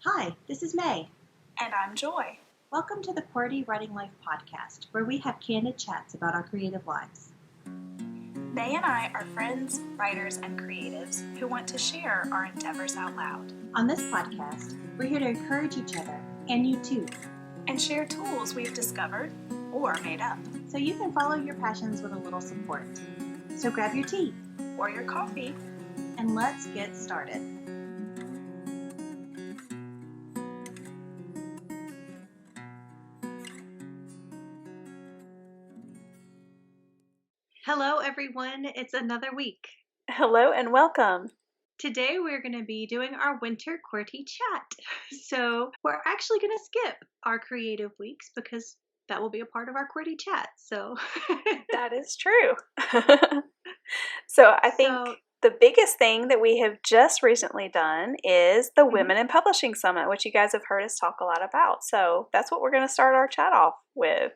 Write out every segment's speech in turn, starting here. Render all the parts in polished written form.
Hi, this is May. And I'm Joy. Welcome to the QWERTY Writing Life podcast, where we have candid chats about our creative lives. May and I are friends, writers, and creatives who want to share our endeavors out loud. On this podcast, we're here to encourage each other, and you too, and share tools we've discovered or made up. So you can follow your passions with a little support. So grab your tea or your coffee, and let's get started. Hello, everyone. It's another week. Hello and welcome. Today we're going to be doing our winter QWERTY chat. So we're actually going to skip our creative weeks because that will be a part of our QWERTY chat. So that is true. So I think the biggest thing that we have just recently done is the Women in Publishing Summit, which you guys have heard us talk a lot about. So that's what we're going to start our chat off with.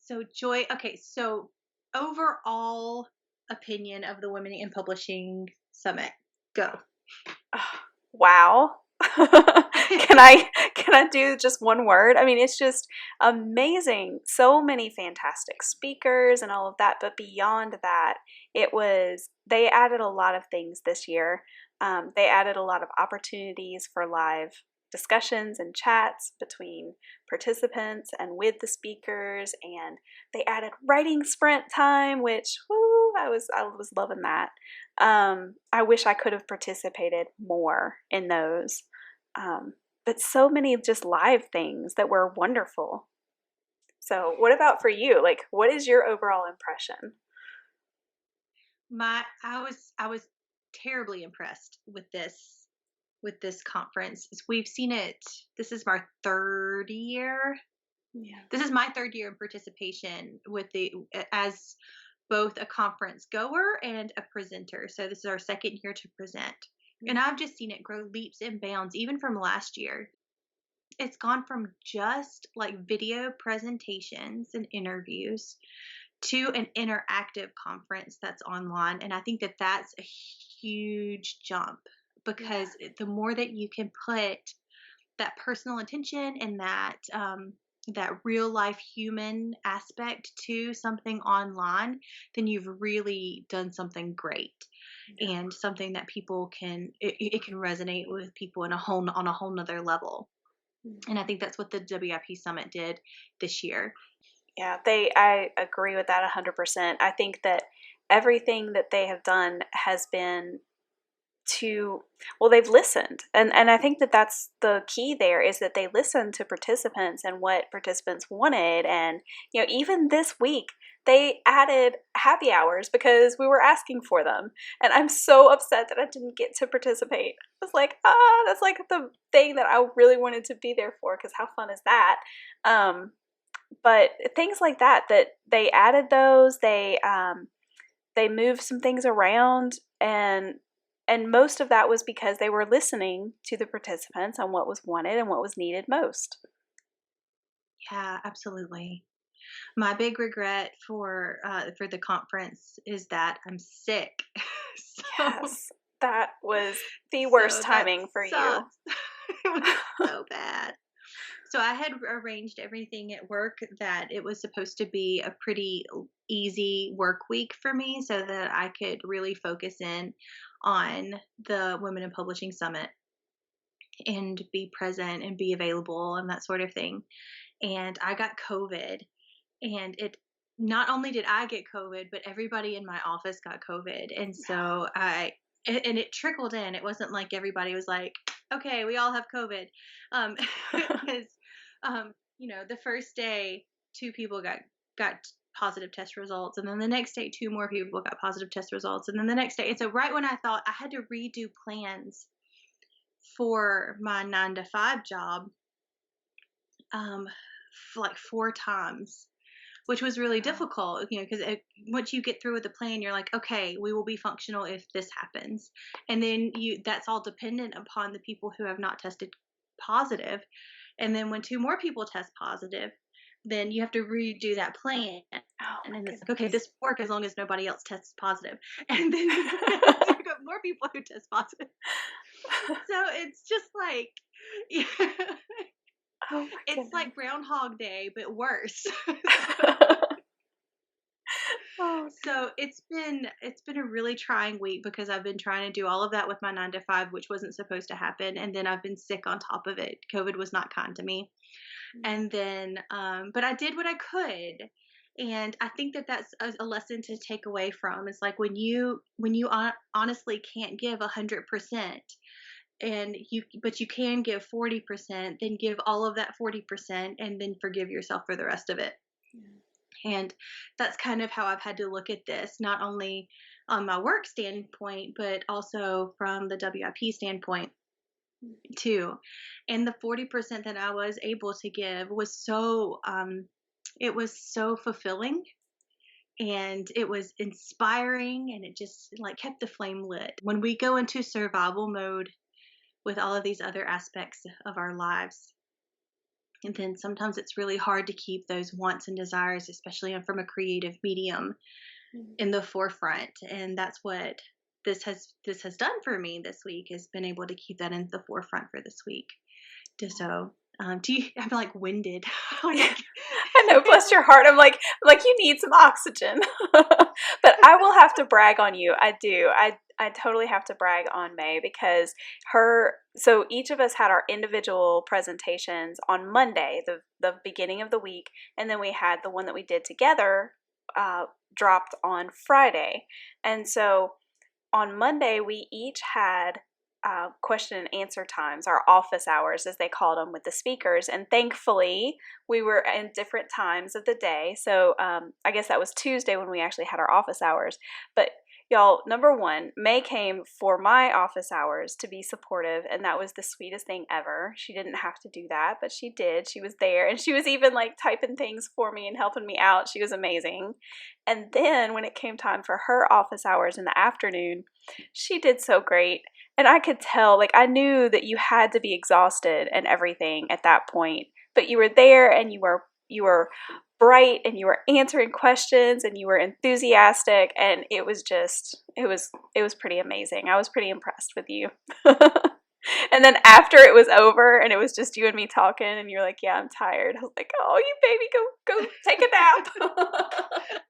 So Joy, okay, so overall opinion of the Women in Publishing Summit. Go. Wow. Can I do just one word? I mean, it's just amazing. So many fantastic speakers and all of that. But beyond that, they added a lot of things this year. They added a lot of opportunities for live discussions and chats between participants and with the speakers, and they added writing sprint time, which I was loving that. I wish I could have participated more in those, but so many of just live things that were wonderful. So what about for you? Like, what is your overall impression? I was terribly impressed with this conference. We've seen it. This is my third year. Yeah. This is my third year in participation as both a conference goer and a presenter. So this is our second year to present. Mm-hmm. And I've just seen it grow leaps and bounds, even from last year. It's gone from just like video presentations and interviews to an interactive conference that's online. And I think that that's a huge jump, because the more that you can put that personal attention and that real life human aspect to something online, then you've really done something great, and something that people can resonate with people on a whole nother level. And I think that's what the WIP Summit did this year. Yeah, I agree with that 100%. I think that everything that they have done has been they've listened. And I think that that's the key there, is that they listened to participants and what participants wanted. And, even this week, they added happy hours because we were asking for them. And I'm so upset that I didn't get to participate. I was like, that's like the thing that I really wanted to be there for, because how fun is that? But things like that they added those, they moved some things around, and most of that was because they were listening to the participants on what was wanted and what was needed most. Yeah, absolutely. My big regret for the conference is that I'm sick. Yes, that was the worst timing for you. It was so bad. So I had arranged everything at work that it was supposed to be a pretty easy work week for me, so that I could really focus in on the Women in Publishing Summit and be present and be available and that sort of thing. And I got COVID, and not only did I get COVID, but everybody in my office got COVID. And so it trickled in. It wasn't like everybody was like, okay, we all have COVID. Because, the first day, 2 people got positive test results. And then the next day, 2 more people got positive test results. And then the next day. And so right when I thought I had to redo plans for my 9-to-5 job, like 4 times, which was really difficult, because once you get through with the plan, you're like, okay, we will be functional if this happens. And then that's all dependent upon the people who have not tested positive. And then when 2 more people test positive, then you have to redo that plan. And then it's like, okay, this will work as long as nobody else tests positive. And then you've got more people who test positive. So it's just like, Yeah. Oh my It's goodness. like Groundhog Day, but worse. Oh So it's been a really trying week because I've been trying to do all of that with my 9 to 5, which wasn't supposed to happen, and then I've been sick on top of it. COVID was not kind to me, goodness. and then but I did what I could, and I think that that's a lesson to take away from. It's like when you honestly can't give 100%, and but you can give 40%, then give all of that 40% and then forgive yourself for the rest of it. And that's kind of how I've had to look at this, not only on my work standpoint, but also from the WIP standpoint too. And the 40% that I was able to give was it was so fulfilling, and it was inspiring, and it just like kept the flame lit. When we go into survival mode with all of these other aspects of our lives, and then sometimes it's really hard to keep those wants and desires, especially from a creative medium, in the forefront. And that's what this has done for me this week, has been able to keep that in the forefront for this week. So do you I'm like winded. I know, bless your heart. I'm like, you need some oxygen. But I will have to brag on you. I do. I totally have to brag on May because so each of us had our individual presentations on Monday, the beginning of the week, and then we had the one that we did together dropped on Friday. And so on Monday, we each had question and answer times, our office hours, as they called them, with the speakers. And thankfully, we were in different times of the day. So I guess that was Tuesday when we actually had our office hours. But y'all, number one, May came for my office hours to be supportive, and that was the sweetest thing ever. She didn't have to do that, but she did. She was there, and she was even like typing things for me and helping me out. She was amazing. And then when it came time for her office hours in the afternoon, she did so great. And I could tell, like, I knew that you had to be exhausted and everything at that point, but you were there, and you were bright, and you were answering questions, and you were enthusiastic, and it was pretty amazing. I was pretty impressed with you. And then after it was over and it was just you and me talking, and you're like, yeah, I'm tired. I was like, oh, you baby, go take a nap.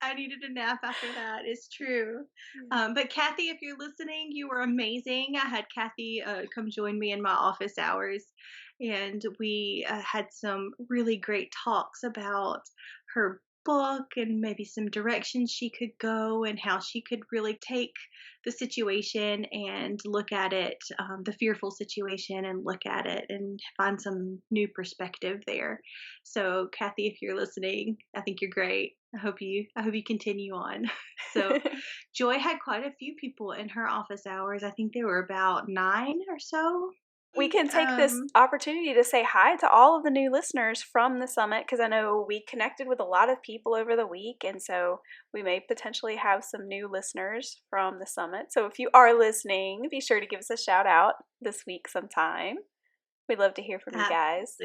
I needed a nap after that. It's true. But Kathy, if you're listening, you were amazing. I had Kathy come join me in my office hours, and we had some really great talks about her book and maybe some directions she could go, and how she could really take the situation and look at it, the fearful situation, and look at it and find some new perspective there. So, Kathy, if you're listening, I think you're great. I hope you continue on. So, Joy had quite a few people in her office hours. I think there were about 9 or so. We can take this opportunity to say hi to all of the new listeners from the summit, because I know we connected with a lot of people over the week, and so we may potentially have some new listeners from the summit. So if you are listening, be sure to give us a shout out this week sometime. We'd love to hear from you guys.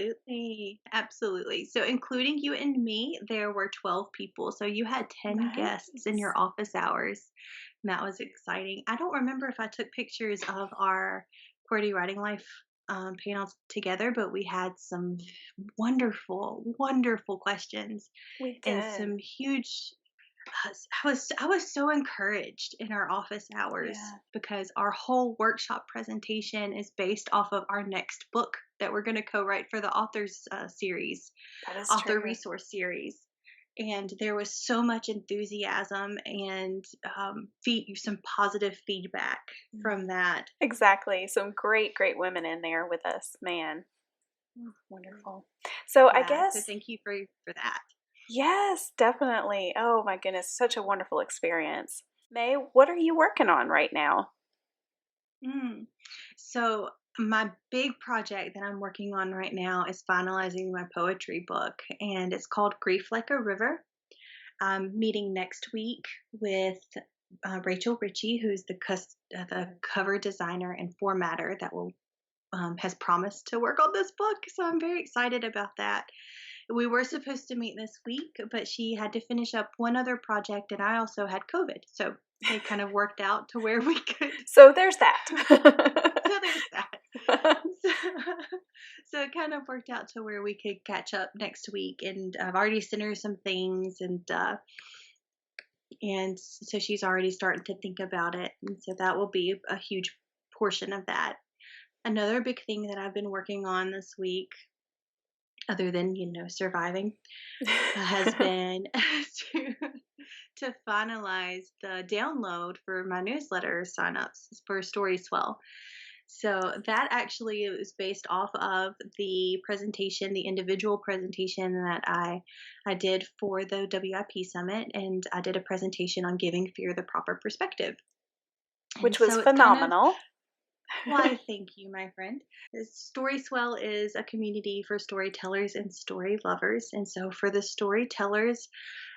Absolutely. So, including you and me, there were 12 people. So, you had 10 guests in your office hours. And that was exciting. I don't remember if I took pictures of our QWERTY Writing Life panels together, but we had some wonderful, wonderful questions. We did. And some huge. I was so encouraged in our office hours, because our whole workshop presentation is based off of our next book that we're going to co-write for the authors series, author resource series. And there was so much enthusiasm and some positive feedback from that. Exactly. Some great, great women in there with us, man. Wonderful. So I guess. So thank you for that. Yes, definitely. Oh my goodness, such a wonderful experience. May, what are you working on right now? So my big project that I'm working on right now is finalizing my poetry book, and it's called Grief Like a River. I'm meeting next week with Rachel Ritchie, who's the cover designer and formatter that will has promised to work on this book. So I'm very excited about that. We were supposed to meet this week, but she had to finish up one other project, and I also had COVID. So it kind of worked out to where we could. So there's that. So there's that. So it kind of worked out to where we could catch up next week, and I've already sent her some things, and so she's already starting to think about it, and so that will be a huge portion of that. Another big thing that I've been working on this week, other than surviving, has been to to finalize the download for my newsletter signups for StorySwell. So that actually is based off of the presentation, the individual presentation that I did for the WIP summit, and I did a presentation on giving fear the proper perspective. And Which was so it's kind of, phenomenal. why, thank you, my friend. StorySwell is a community for storytellers and story lovers. And so for the storytellers,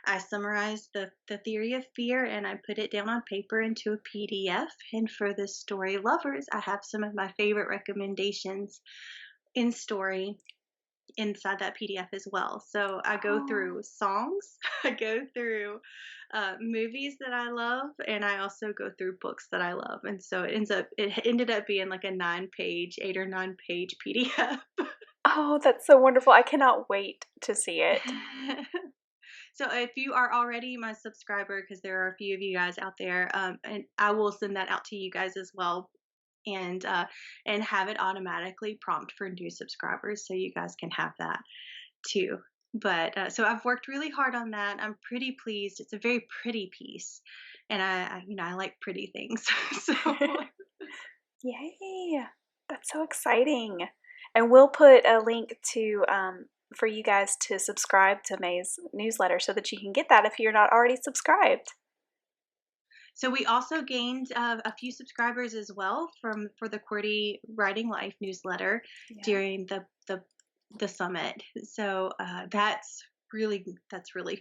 I summarized the theory of fear and I put it down on paper into a PDF. And for the story lovers, I have some of my favorite recommendations in story inside that PDF as well. So I go through songs, I go through movies that I love, and I also go through books that I love. And so it ended up being like a 8 or 9 page PDF. Oh, that's so wonderful. I cannot wait to see it. So if you are already my subscriber, because there are a few of you guys out there, and I will send that out to you guys as well, and have it automatically prompt for new subscribers, so you guys can have that too. But so I've worked really hard on that. I'm pretty pleased. It's a very pretty piece, and I like pretty things. So Yay! That's so exciting. And we'll put a link to for you guys to subscribe to Mae's newsletter so that you can get that if you're not already subscribed. So we also gained a few subscribers as well for the QWERTY Writing Life newsletter during the summit. So that's really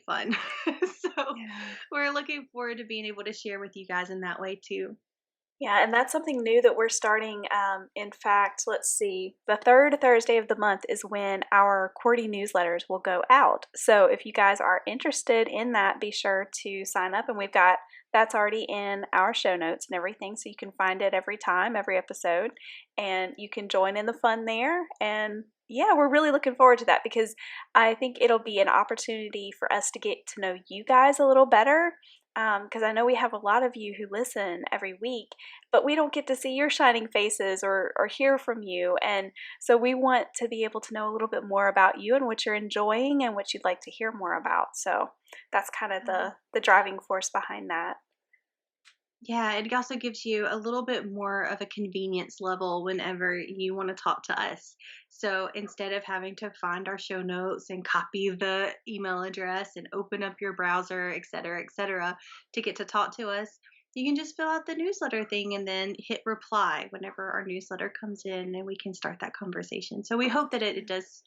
fun. So we're looking forward to being able to share with you guys in that way too. Yeah, and that's something new that we're starting. In fact, let's see, the third Thursday of the month is when our QWERTY newsletters will go out. So if you guys are interested in that, be sure to sign up. And that's already in our show notes and everything. So you can find it every time, every episode, and you can join in the fun there. And yeah, we're really looking forward to that because I think it'll be an opportunity for us to get to know you guys a little better. Because I know we have a lot of you who listen every week, but we don't get to see your shining faces or hear from you. And so we want to be able to know a little bit more about you and what you're enjoying and what you'd like to hear more about. So that's kind of the driving force behind that. Yeah, it also gives you a little bit more of a convenience level whenever you want to talk to us. So instead of having to find our show notes and copy the email address and open up your browser, et cetera, to get to talk to us, you can just fill out the newsletter thing and then hit reply whenever our newsletter comes in and we can start that conversation. So we hope that it does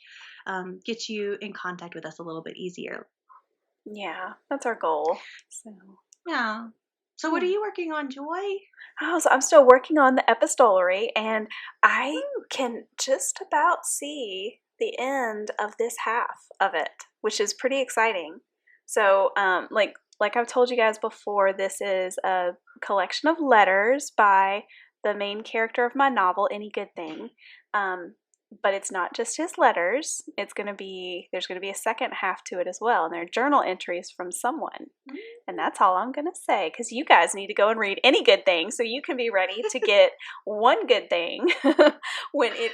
get you in contact with us a little bit easier. Yeah, that's our goal. So Yeah. So what are you working on, Joy? Oh, so I'm still working on the epistolary, and I can just about see the end of this half of it, which is pretty exciting. So, like I've told you guys before, this is a collection of letters by the main character of my novel, Any Good Thing. But it's not just his letters. There's going to be a second half to it as well, and they're journal entries from someone. And that's all I'm going to say, because you guys need to go and read Any Good Thing so you can be ready to get one good thing when it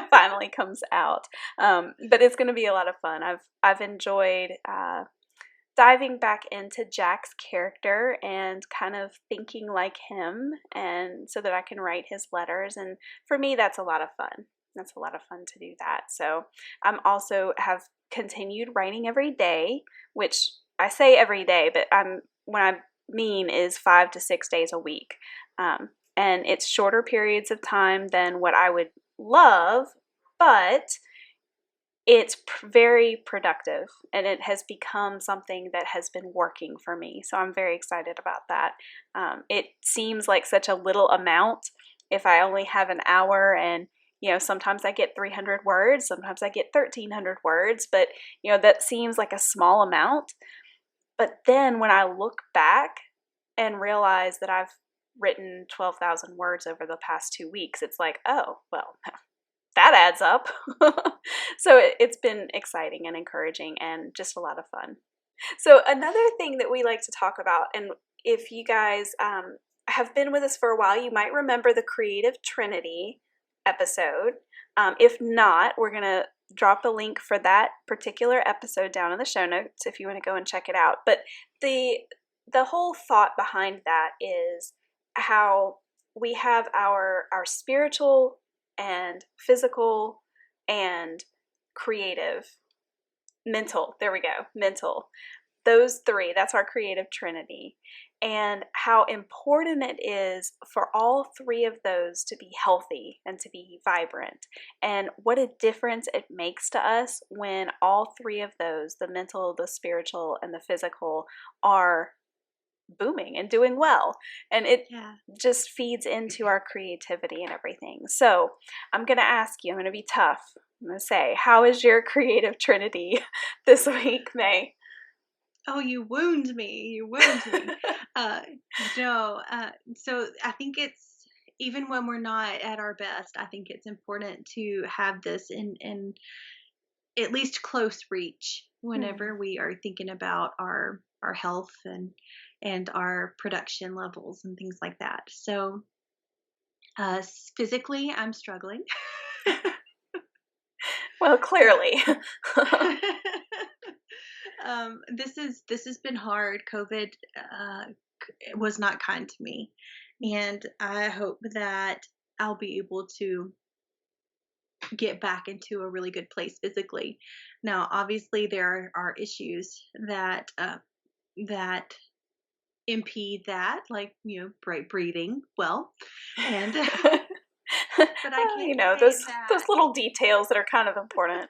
finally comes out. But it's going to be a lot of fun. I've enjoyed diving back into Jack's character and kind of thinking like him, and so that I can write his letters. And for me, that's a lot of fun. That's a lot of fun to do that. So I'm also have continued writing every day, which I say every day, but what I mean is 5 to 6 days a week. And it's shorter periods of time than what I would love, but it's very productive, and it has become something that has been working for me. So I'm very excited about that. It seems like such a little amount if I only have an hour, and sometimes I get 300 words, sometimes I get 1,300 words, but that seems like a small amount. But then when I look back and realize that I've written 12,000 words over the past 2 weeks, it's like, oh, well, that adds up. So it's been exciting and encouraging and just a lot of fun. So another thing that we like to talk about, and if you guys have been with us for a while, you might remember the Creative Trinity episode. If not, we're going to drop a link for that particular episode down in the show notes if you want to go and check it out. But the whole thought behind that is how we have our spiritual and physical and creative, mental, there we go, mental. Those three, that's our creative trinity. And how important it is for all three of those to be healthy and to be vibrant. And what a difference it makes to us when all three of those, the mental, the spiritual, and the physical, are booming and doing well. And it just feeds into our creativity and everything. So I'm going to ask you, I'm going to be tough. I'm going to say, how is your creative trinity this week, May? Oh, you wound me. You wound me. No. So I think it's, even when we're not at our best, I think it's important to have this in at least close reach whenever we are thinking about our health and our production levels and things like that. So physically, I'm struggling. Well, clearly. This has been hard. COVID was not kind to me, and I hope that I'll be able to get back into a really good place physically. Now, obviously, there are issues that impede that, like, breathing well, and but I can't say those little details that are kind of important.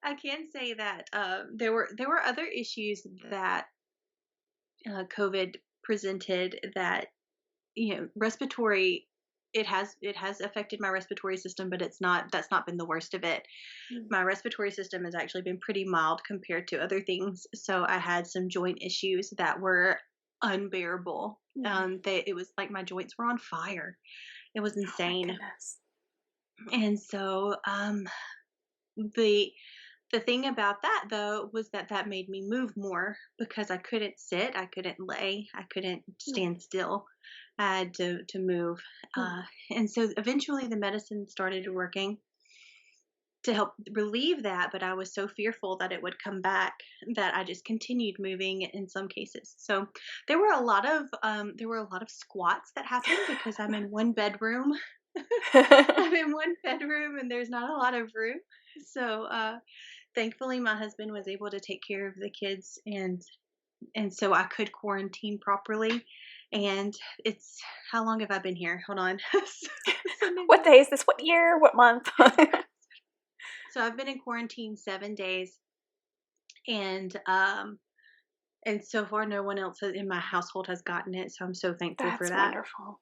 I can say that there were other issues that COVID presented that, respiratory. It has affected my respiratory system, but that's not been the worst of it. My respiratory system has actually been pretty mild compared to other things. So I had some joint issues that were unbearable. It was like my joints were on fire. It was insane. Oh, my goodness. And so the thing about that, though, was that made me move more because I couldn't sit, I couldn't lay, I couldn't stand still. I had to move. And so eventually the medicine started working to help relieve that, but I was so fearful that it would come back that I just continued moving in some cases. So there were a lot of squats that happened because I'm in one bedroom. I'm in one bedroom and there's not a lot of room. So thankfully my husband was able to take care of the kids, and so I could quarantine properly. And it's, how long have I been here? Hold on. What day is this? What year? What month? So I've been in quarantine 7 days, and so far no one else in my household has gotten it. So I'm so thankful for that. That's wonderful.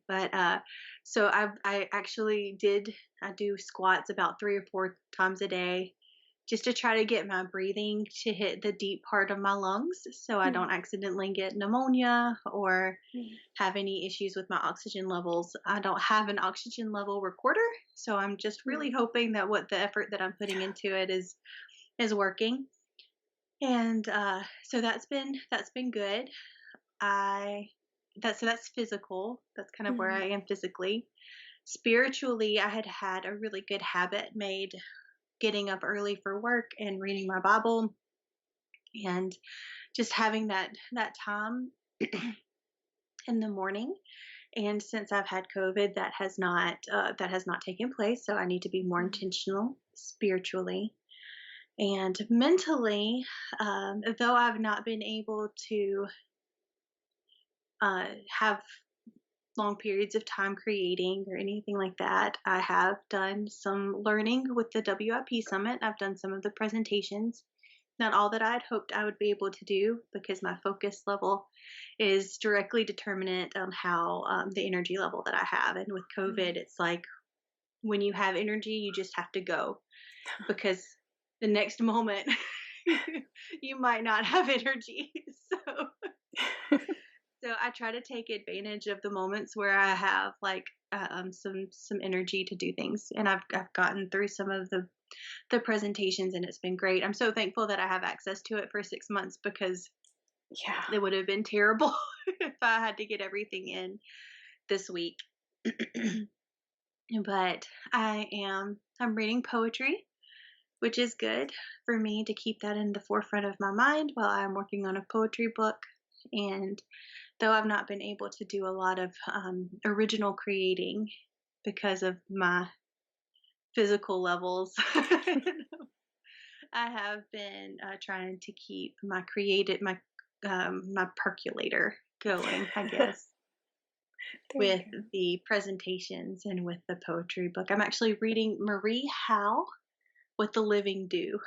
But so I actually I do squats about 3 or 4 times a day, just to try to get my breathing to hit the deep part of my lungs so I don't accidentally get pneumonia or have any issues with my oxygen levels. I don't have an oxygen level recorder, so I'm just really hoping that the effort that I'm putting into it is working. And so that's been good. So that's physical. That's kind of where I am physically. Spiritually, I had a really good habit made, getting up early for work and reading my Bible and just having that time in the morning. And since I've had COVID, that has not taken place. So I need to be more intentional spiritually and mentally. Though I've not been able to have long periods of time creating or anything like that, I have done some learning with the WIP Summit. I've done some of the presentations. Not all that I'd hoped I would be able to do, because my focus level is directly determinant on how the energy level that I have. And with COVID, it's like when you have energy, you just have to go, because the next moment you might not have energy. So I try to take advantage of the moments where I have like some energy to do things, and I've gotten through some of the presentations, and it's been great. I'm so thankful that I have access to it for 6 months because Yeah. it would have been terrible if I had to get everything in this week. But I'm reading poetry, which is good for me to keep that in the forefront of my mind while I'm working on a poetry book. And though I've not been able to do a lot of original creating because of my physical levels, I have been trying to keep my percolator going, I guess, There you with go. the presentations and with the poetry book. I'm actually reading Marie Howe with The Living Dew,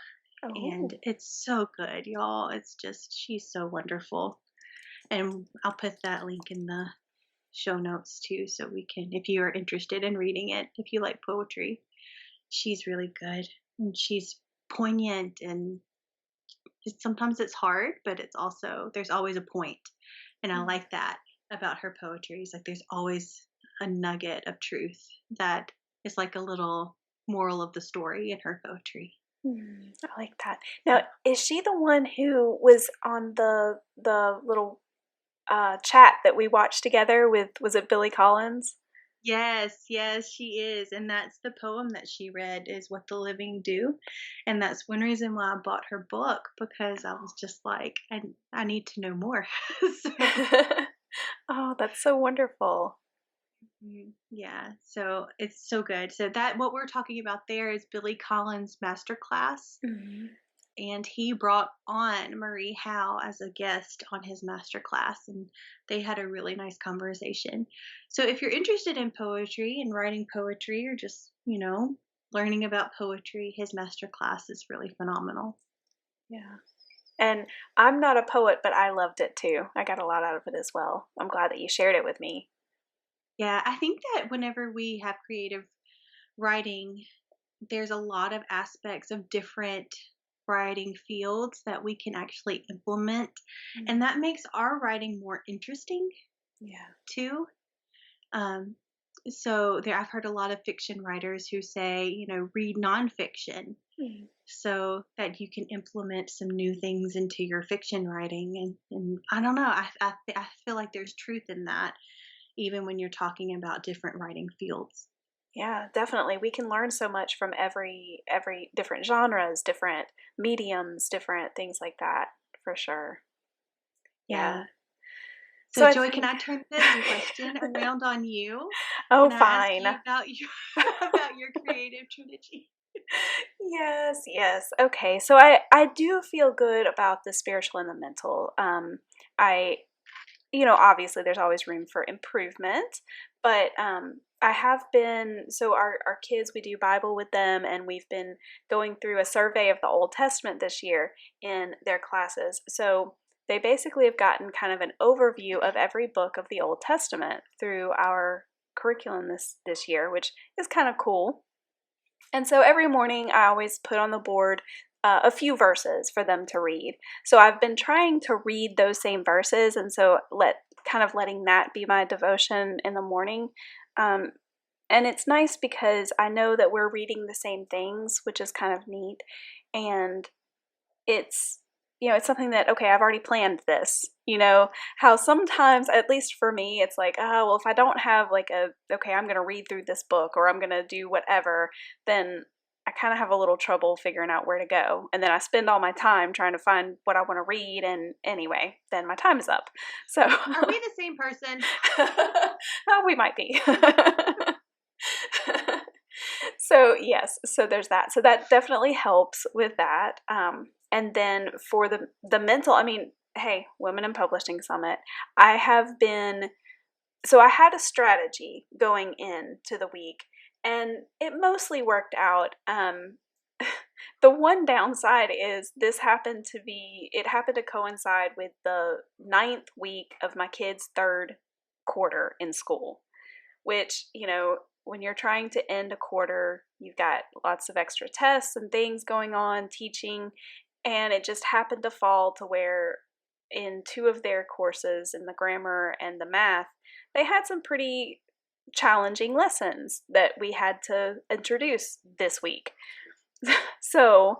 and Oh, it's so good, y'all. It's just she's so wonderful. And I'll put that link in the show notes too, so we can, if you are interested in reading it, if you like poetry, she's really good, and she's poignant, and sometimes it's hard, but it's also, there's always a point, and I mm, like that about her poetry. It's like there's always a nugget of truth that is like a little moral of the story in her poetry. I like that. Now, is she the one who was on the little chat that we watched together with, was it Billy Collins? Yes, yes, she is. And that's the poem that she read, is What the Living Do. And that's one reason why I bought her book, because I was just like, I need to know more. So, Oh, that's so wonderful. yeah, so it's so good. So that what we're talking about there is Billy Collins' masterclass. Mhm. And he brought on Marie Howe as a guest on his masterclass, and they had a really nice conversation. So if you're interested in poetry and writing poetry, or just, learning about poetry, his masterclass is really phenomenal. Yeah. And I'm not a poet, but I loved it too. I got a lot out of it as well. I'm glad that you shared it with me. Yeah, I think that whenever we have creative writing, there's a lot of aspects of different writing fields that we can actually implement, and Mm, that makes our writing more interesting yeah. too. Um, so there, I've heard a lot of fiction writers who say, read nonfiction Mm. so that you can implement some new things into your fiction writing. And I don't know, I feel like there's truth in that, even when you're talking about different writing fields. Yeah, definitely. We can learn so much from every different genres, different mediums, different things like that, for sure. Yeah. Yeah. So So I Joy, can think I turn this question around on you? oh, Can I ask fine. you about your about your creative trinity? Yes, yes. Okay. So I do feel good about the spiritual and the mental. I obviously there's always room for improvement, but I have been, so our kids, we do Bible with them, and we've been going through a survey of the Old Testament this year in their classes. So they basically have gotten kind of an overview of every book of the Old Testament through our curriculum this year, which is kind of cool. And so every morning I always put on the board a few verses for them to read. So I've been trying to read those same verses, and so letting that be my devotion in the morning. Um, and it's nice because I know that we're reading the same things, which is kind of neat. And it's it's something that, okay, I've already planned this. How sometimes, at least for me, it's like, oh well, if I don't have like okay, I'm going to read through this book, or I'm going to do whatever, then I kind of have a little trouble figuring out where to go, and then I spend all my time trying to find what I want to read, and anyway, then my time is up. So Are we the same person? oh, we might be. So yes, so there's that. So that definitely helps with that. And then for the mental, I mean, hey, Women in Publishing Summit, I have been, so I had a strategy going into the week, and it mostly worked out. The one downside is it happened to coincide with the ninth week of my kids' third quarter in school, which, when you're trying to end a quarter, you've got lots of extra tests and things going on, teaching, and it just happened to fall to where in 2 of their courses, in the grammar and the math, they had some pretty challenging lessons that we had to introduce this week. So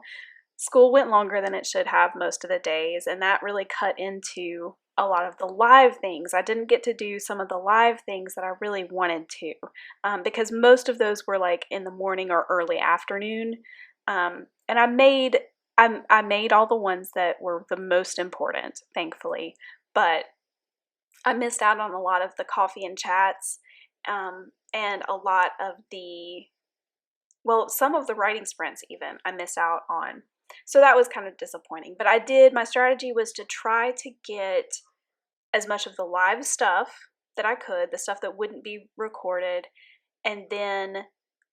school went longer than it should have most of the days, and that really cut into a lot of the live things. I didn't get to do some of the live things that I really wanted to, because most of those were like in the morning or early afternoon. And I made all the ones that were the most important, thankfully, but I missed out on a lot of the coffee and chats, and a lot of some of the writing sprints even I missed out on. So that was kind of disappointing. But my strategy was to try to get as much of the live stuff that I could, the stuff that wouldn't be recorded, and then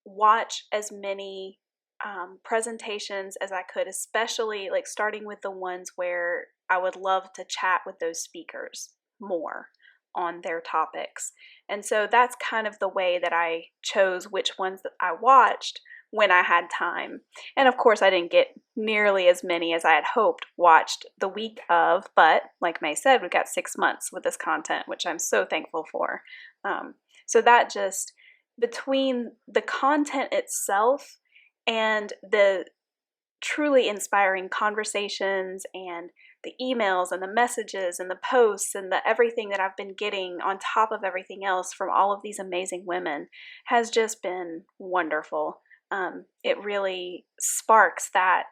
watch as many presentations as I could, especially like starting with the ones where I would love to chat with those speakers more on their topics. And so that's kind of the way that I chose which ones that I watched when I had time. And of course, I didn't get nearly as many as I had hoped watched the week of, but like May said, we've got 6 months with this content, which I'm so thankful for. So that just, between the content itself and the truly inspiring conversations and the emails and the messages and the posts and the everything that I've been getting on top of everything else from all of these amazing women has just been wonderful. It really sparks that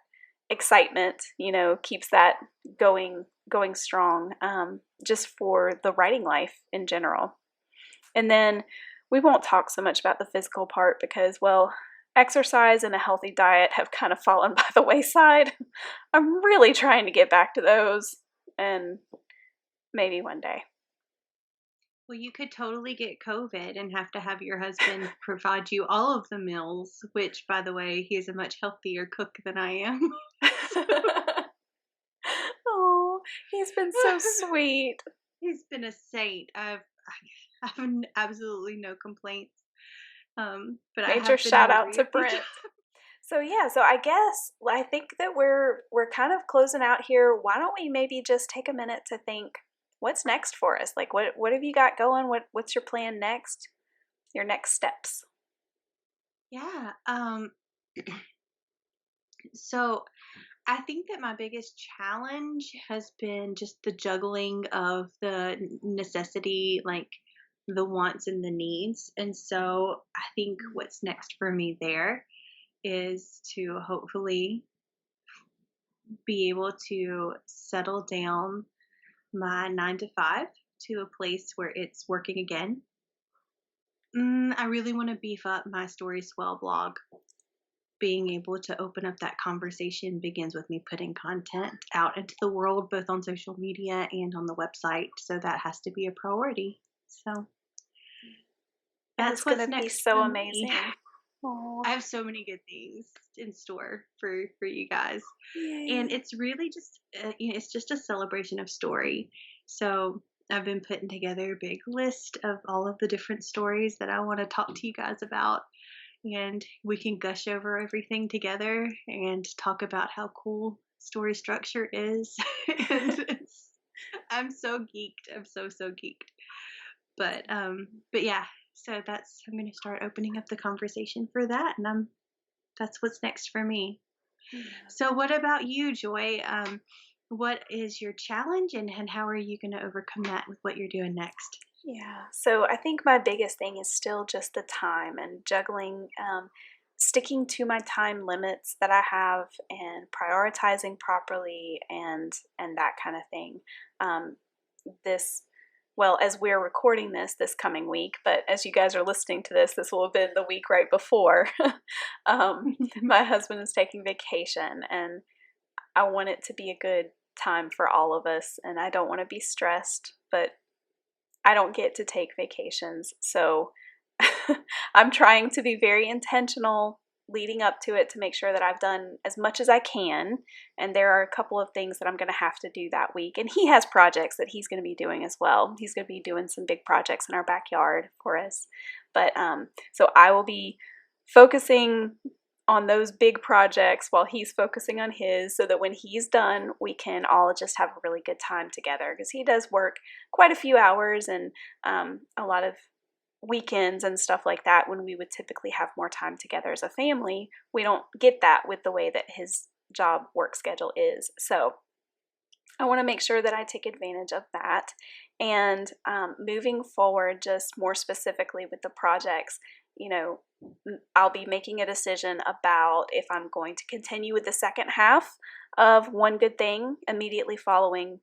excitement, keeps that going strong, just for the writing life in general. And then we won't talk so much about the physical part because, well, exercise and a healthy diet have kind of fallen by the wayside. I'm really trying to get back to those, and maybe one day. Well, you could totally get COVID and have to have your husband provide you all of the meals, which, by the way, he's a much healthier cook than I am. Oh, he's been so sweet. He's been a saint. I've absolutely no complaints. But Major shout out to Brent. So I think that we're kind of closing out here. Why don't we maybe just take a minute to think, what's next for us? Like, what have you got going? What's your plan next? Your next steps? Yeah. So I think that my biggest challenge has been just the juggling of the necessity, like the wants and the needs. And so I think what's next for me there is to hopefully be able to settle down my 9 to 5 to a place where it's working again. I really want to beef up my Story Swell blog. Being able to open up that conversation begins with me putting content out into the world, both on social media and on the website. So that has to be a priority. So that's what's next. Be so amazing. I have so many good things in store for you guys. Yay. And it's really just it's just a celebration of story. So I've been putting together a big list of all of the different stories that I want to talk to you guys about, and we can gush over everything together and talk about how cool story structure is. And I'm so geeked. I'm so geeked. But yeah. So I'm going to start opening up the conversation for that, and that's what's next for me. Yeah. So what about you, Joy? What is your challenge, and how are you going to overcome that with what you're doing next? Yeah, so I think my biggest thing is still just the time and juggling, sticking to my time limits that I have and prioritizing properly and that kind of thing. As we're recording this coming week, but as you guys are listening to this will have been the week right before. My husband is taking vacation, and I want it to be a good time for all of us, and I don't want to be stressed, but I don't get to take vacations, so I'm trying to be very intentional leading up to it to make sure that I've done as much as I can, and there are a couple of things that I'm going to have to do that week, and he has projects that he's going to be doing as well. He's going to be doing some big projects in our backyard for us, but so I will be focusing on those big projects while he's focusing on his, so that when he's done, we can all just have a really good time together, because he does work quite a few hours and a lot of weekends and stuff like that when we would typically have more time together as a family. We don't get that with the way that his job work schedule is. So I want to make sure that I take advantage of that. And moving forward, just more specifically with the projects, I'll be making a decision about if I'm going to continue with the second half of One Good Thing immediately following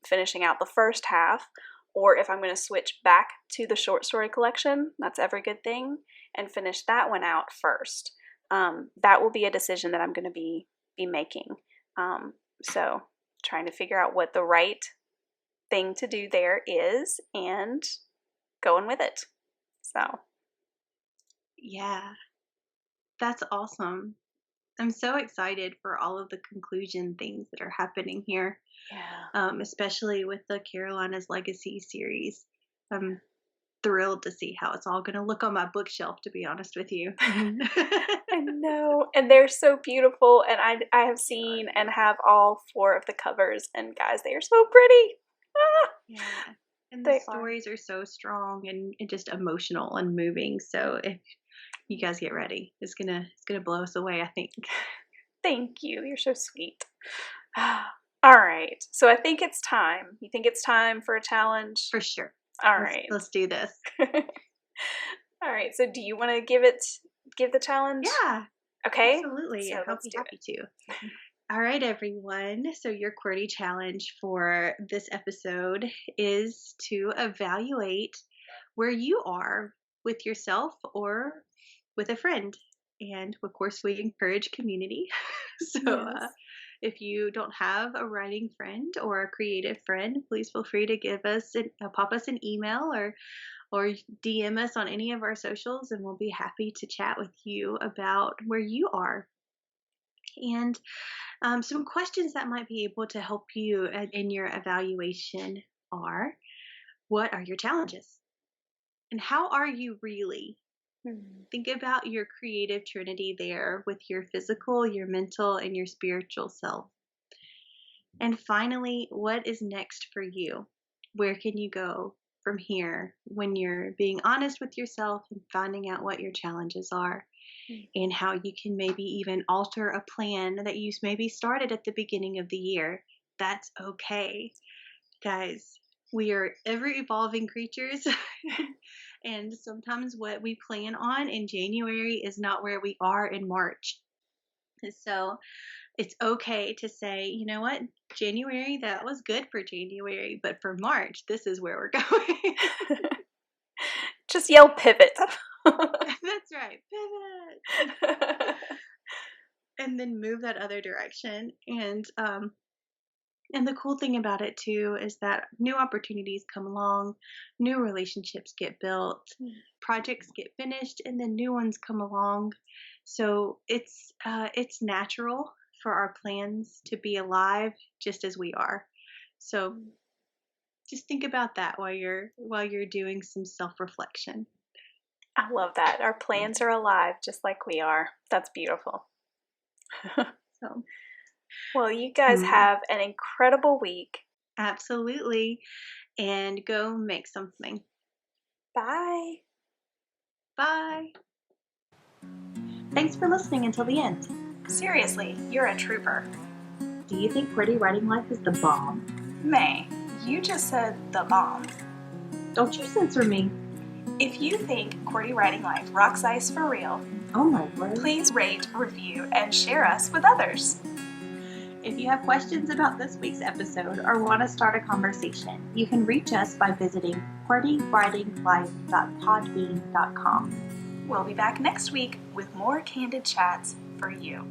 finishing out the first half, or if I'm going to switch back to the short story collection, That's Every Good Thing, and finish that one out first. That will be a decision that I'm going to be making. So trying to figure out what the right thing to do there is and going with it. So Yeah, that's awesome. I'm so excited for all of the conclusion things that are happening here. yeah. Especially with the Carolina's Legacy series. I'm thrilled to see how it's all going to look on my bookshelf, to be honest with you. I know, and they're so beautiful, and I have seen and have all 4 of the covers, and guys, they are so pretty. Ah, Yeah. And they the stories are so strong and just emotional and moving. So if you guys get ready, it's gonna blow us away, I think. Thank you. You're so sweet. All right. So I think it's time. You think it's time for a challenge? For sure. All right. Let's do this. All right. So do you want to give the challenge? Yeah. Okay. Absolutely. So I'll let's be do happy to. All right, everyone. So your QWERTY challenge for this episode is to evaluate where you are with yourself or with a friend. And of course, we encourage community. So Yes. if you don't have a writing friend or a creative friend, please feel free to pop us an email or DM us on any of our socials, and we'll be happy to chat with you about where you are. And some questions that might be able to help you in your evaluation are: what are your challenges? And how are you really? Think about your creative trinity there with your physical, your mental, and your spiritual self. And finally, what is next for you? Where can you go from here when you're being honest with yourself and finding out what your challenges are? And how you can maybe even alter a plan that you maybe started at the beginning of the year. That's okay. Guys, we are ever evolving creatures. And sometimes what we plan on in January is not where we are in March. So it's okay to say, you know what, January, that was good for January, but for March, this is where we're going. Just yell pivot. That's right, pivot. And then move that other direction. And the cool thing about it too is that new opportunities come along, new relationships get built, projects get finished, and then new ones come along. So it's natural for our plans to be alive just as we are. So just think about that while you're doing some self-reflection. I love that. Our plans are alive just like we are. That's beautiful. So, well, you guys have an incredible week. Absolutely. And go make something. Bye. Bye. Thanks for listening until the end. Seriously, you're a trooper. Do you think QWERTY Writing Life is the bomb? May, you just said the bomb. Don't you censor me. If you think QWERTY Writing Life rocks ice for real, oh my word, please rate, review, and share us with others. If you have questions about this week's episode or want to start a conversation, you can reach us by visiting QWERTYWritingLife.podbean.com. We'll be back next week with more candid chats for you.